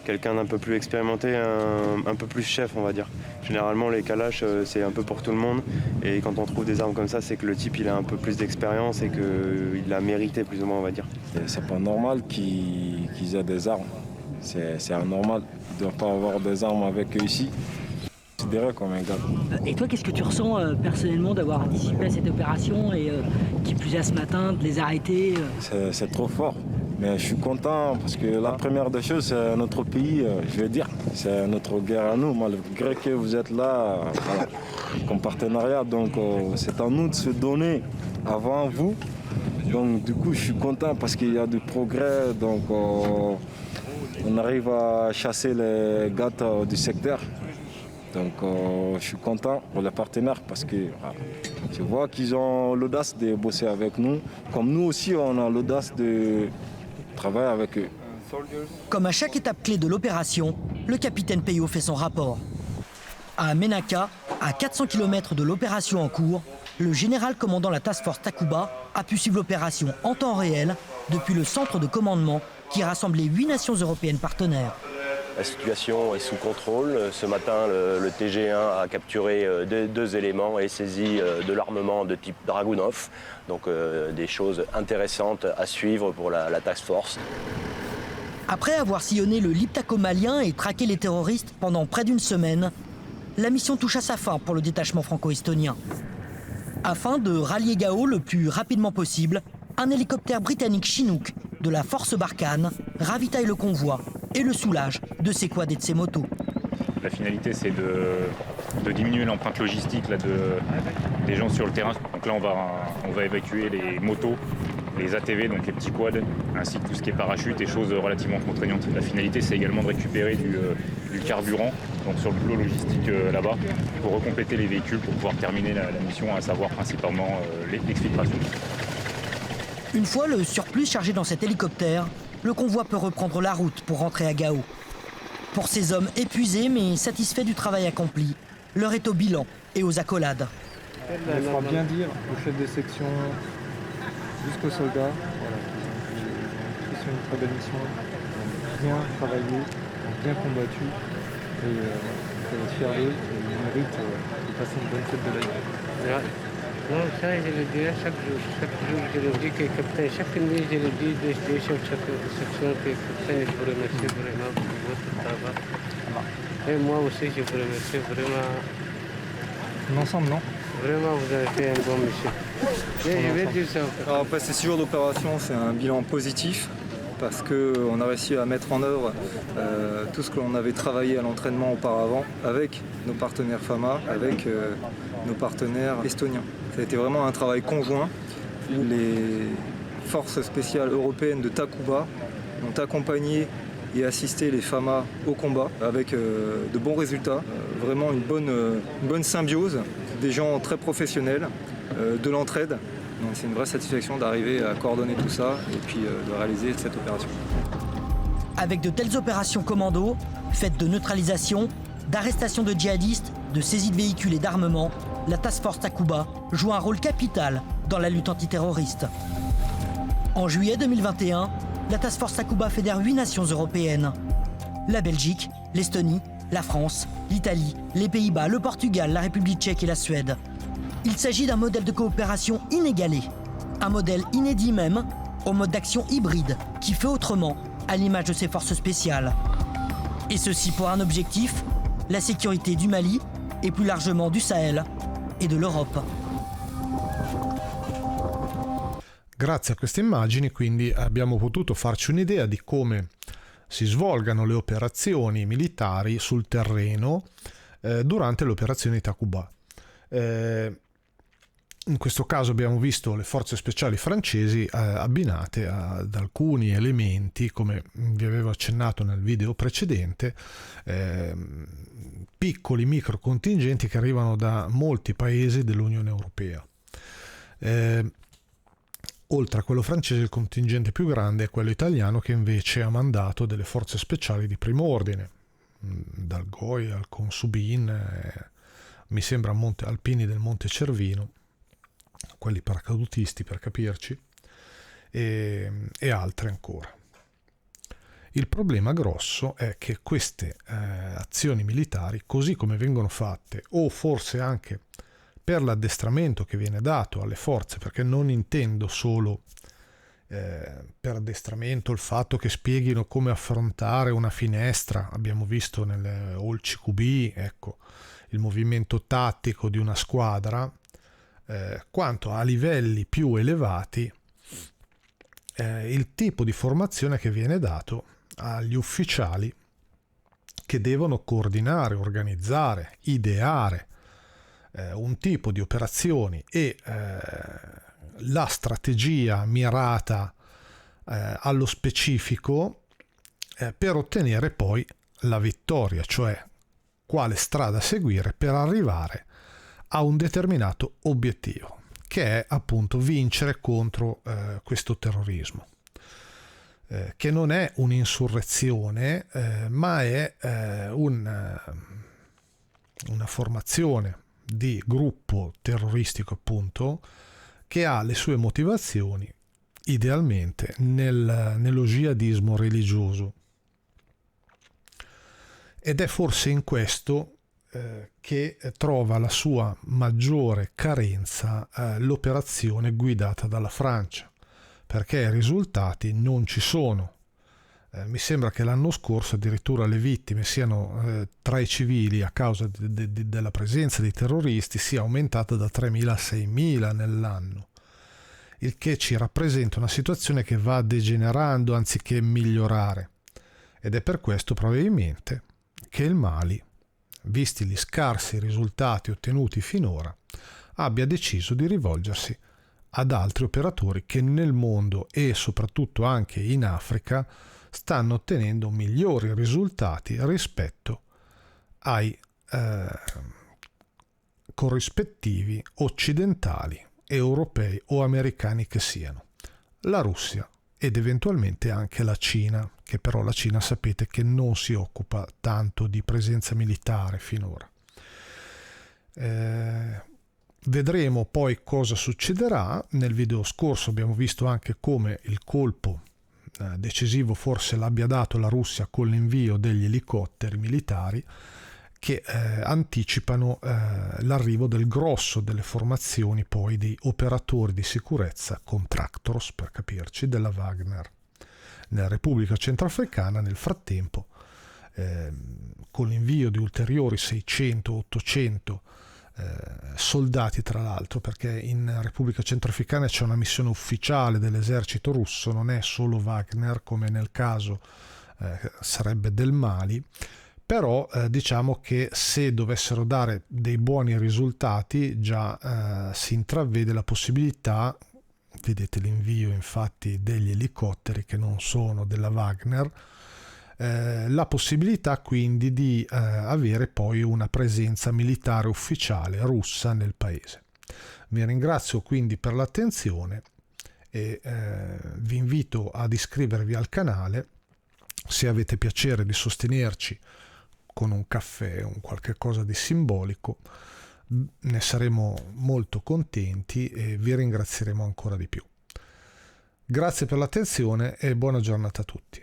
Quelqu'un d'un peu plus expérimenté, un peu plus chef, on va dire. Généralement, les kalash, c'est un peu pour tout le monde. Et quand on trouve des armes comme ça, c'est que le type, il a un peu plus d'expérience et qu'il l'a mérité, plus ou moins, on va dire. C'est pas normal qu'ils aient des armes. C'est anormal. Ils ne doivent pas avoir des armes avec eux ici. C'est considéré comme un gars. Et toi, qu'est-ce que tu ressens personnellement d'avoir anticipé cette opération et qui plus est ce matin, de les arrêter C'est trop fort. Mais je suis content parce que la première des choses, c'est notre pays, je vais dire. C'est notre guerre à nous, malgré que vous êtes là, voilà, comme partenariat. Donc c'est à nous de se donner avant vous. Donc du coup, je suis content parce qu'il y a du progrès. Donc on arrive à chasser les gars du secteur. Donc je suis content pour les partenaires parce que je vois qu'ils ont l'audace de bosser avec nous. Comme nous aussi, on a l'audace de travailler avec eux. Comme à chaque étape clé de l'opération, le capitaine Peyo fait son rapport. À Menaka, à 400 km de l'opération en cours, le général commandant la Task Force Takuba a pu suivre l'opération en temps réel depuis le centre de commandement qui rassemblait 8 nations européennes partenaires. La situation est sous contrôle. Ce matin, le TG1 a capturé deux éléments et saisi de l'armement de type Dragunov. Donc des choses intéressantes à suivre pour la task force. Après avoir sillonné le Liptako malien et traqué les terroristes pendant près d'une semaine, la mission touche à sa fin pour le détachement franco-estonien. Afin de rallier Gao le plus rapidement possible, un hélicoptère britannique Chinook de la force Barkhane ravitaille le convoi et le soulage de ses quads et de ses motos. La finalité, c'est de diminuer l'empreinte logistique des gens sur le terrain. Donc là, on va évacuer les motos, les ATV, donc les petits quads, ainsi que tout ce qui est parachute et choses relativement contraignantes. La finalité, c'est également de récupérer du carburant donc sur le boulot logistique là-bas pour recompléter les véhicules pour pouvoir terminer la mission, à savoir principalement l'exfiltration. Une fois le surplus chargé dans cet hélicoptère, le convoi peut reprendre la route pour rentrer à Gao. Pour ces hommes épuisés mais satisfaits du travail accompli, l'heure est au bilan et aux accolades. Il faudra bien dire au chef de section jusqu'aux soldats qui sont une très belle mission, bien travaillé, bien combattu et on peut être fier d'eux et ils méritent de passer une bonne fête de la vie. Non, ça je le dirai chaque jour je le dis que capitaine, chaque nuit je le dis des chefs de section que capitaine, je vous remercie vraiment pour votre travail. Et moi aussi je vous remercie vraiment. Ensemble, non? Vraiment, vous avez fait un bon mission. Je vais dire ça. Alors après ces 6 jours d'opération, c'est un bilan positif parce qu'on a réussi à mettre en œuvre tout ce que l'on avait travaillé à l'entraînement auparavant avec nos partenaires FAMA, avec nos partenaires estoniens. Ça a été vraiment un travail conjoint où les forces spéciales européennes de Takuba ont accompagné et assisté les FAMA au combat avec de bons résultats. Vraiment une bonne symbiose, des gens très professionnels, de l'entraide. Donc c'est une vraie satisfaction d'arriver à coordonner tout ça et puis de réaliser cette opération. Avec de telles opérations commando, faites de neutralisation, d'arrestation de djihadistes, de saisie de véhicules et d'armement, la Task Force Takuba joue un rôle capital dans la lutte antiterroriste. En juillet 2021, la Task Force Takuba fédère 8 nations européennes. La Belgique, l'Estonie, la France, l'Italie, les Pays-Bas, le Portugal, la République tchèque et la Suède. Il s'agit d'un modèle de coopération inégalé. Un modèle inédit même, au mode d'action hybride, qui fait autrement, à l'image de ses forces spéciales. Et ceci pour un objectif, la sécurité du Mali et plus largement du Sahel et de l'Europe. Grazie a queste immagini quindi abbiamo potuto farci un'idea di come si svolgano le operazioni militari sul terreno durante le operazioni Takuba. In questo caso abbiamo visto le forze speciali francesi abbinate ad alcuni elementi, come vi avevo accennato nel video precedente, piccoli micro contingenti che arrivano da molti paesi dell'Unione Europea. Oltre a quello francese, il contingente più grande è quello italiano, che invece ha mandato delle forze speciali di primo ordine, dal GOI al Consubin, mi sembra alpini del Monte Cervino, quelli paracadutisti per capirci, e altre ancora. Il problema grosso è che queste azioni militari, così come vengono fatte, o forse anche per l'addestramento che viene dato alle forze, perché non intendo solo per addestramento il fatto che spieghino come affrontare una finestra, abbiamo visto nel All CQB, ecco, il movimento tattico di una squadra, quanto a livelli più elevati il tipo di formazione che viene dato agli ufficiali che devono coordinare, organizzare, ideare un tipo di operazioni e la strategia mirata allo specifico per ottenere poi la vittoria, cioè quale strada seguire per arrivare a un determinato obiettivo, che è appunto vincere contro questo terrorismo, che non è un'insurrezione, ma è una formazione di gruppo terroristico, appunto, che ha le sue motivazioni idealmente nello jihadismo religioso. Ed è forse in questo che trova la sua maggiore carenza l'operazione guidata dalla Francia, perché i risultati non ci sono. Mi sembra che l'anno scorso addirittura le vittime siano tra i civili a causa della presenza di terroristi sia aumentata da 3.000 a 6.000 nell'anno, il che ci rappresenta una situazione che va degenerando anziché migliorare, ed è per questo probabilmente che il Mali, visti gli scarsi risultati ottenuti finora, abbia deciso di rivolgersi ad altri operatori che nel mondo e soprattutto anche in Africa stanno ottenendo migliori risultati rispetto ai corrispettivi occidentali, europei o americani che siano, la Russia ed eventualmente anche la Cina, che però la Cina sapete che non si occupa tanto di presenza militare finora. Vedremo poi cosa succederà. Nel video scorso abbiamo visto anche come il colpo decisivo forse l'abbia dato la Russia con l'invio degli elicotteri militari che anticipano l'arrivo del grosso delle formazioni poi di operatori di sicurezza, contractors per capirci, della Wagner nella Repubblica Centrafricana. Nel frattempo, con l'invio di ulteriori 600-800 soldati, tra l'altro, perché in Repubblica Centrafricana c'è una missione ufficiale dell'esercito russo, non è solo Wagner come nel caso sarebbe del Mali, però diciamo che se dovessero dare dei buoni risultati già si intravede la possibilità, vedete l'invio infatti degli elicotteri che non sono della Wagner, la possibilità quindi di avere poi una presenza militare ufficiale russa nel paese. Vi ringrazio quindi per l'attenzione e vi invito ad iscrivervi al canale. Se avete piacere di sostenerci con un caffè, un qualche cosa di simbolico, ne saremo molto contenti e vi ringrazieremo ancora di più. Grazie per l'attenzione e buona giornata a tutti.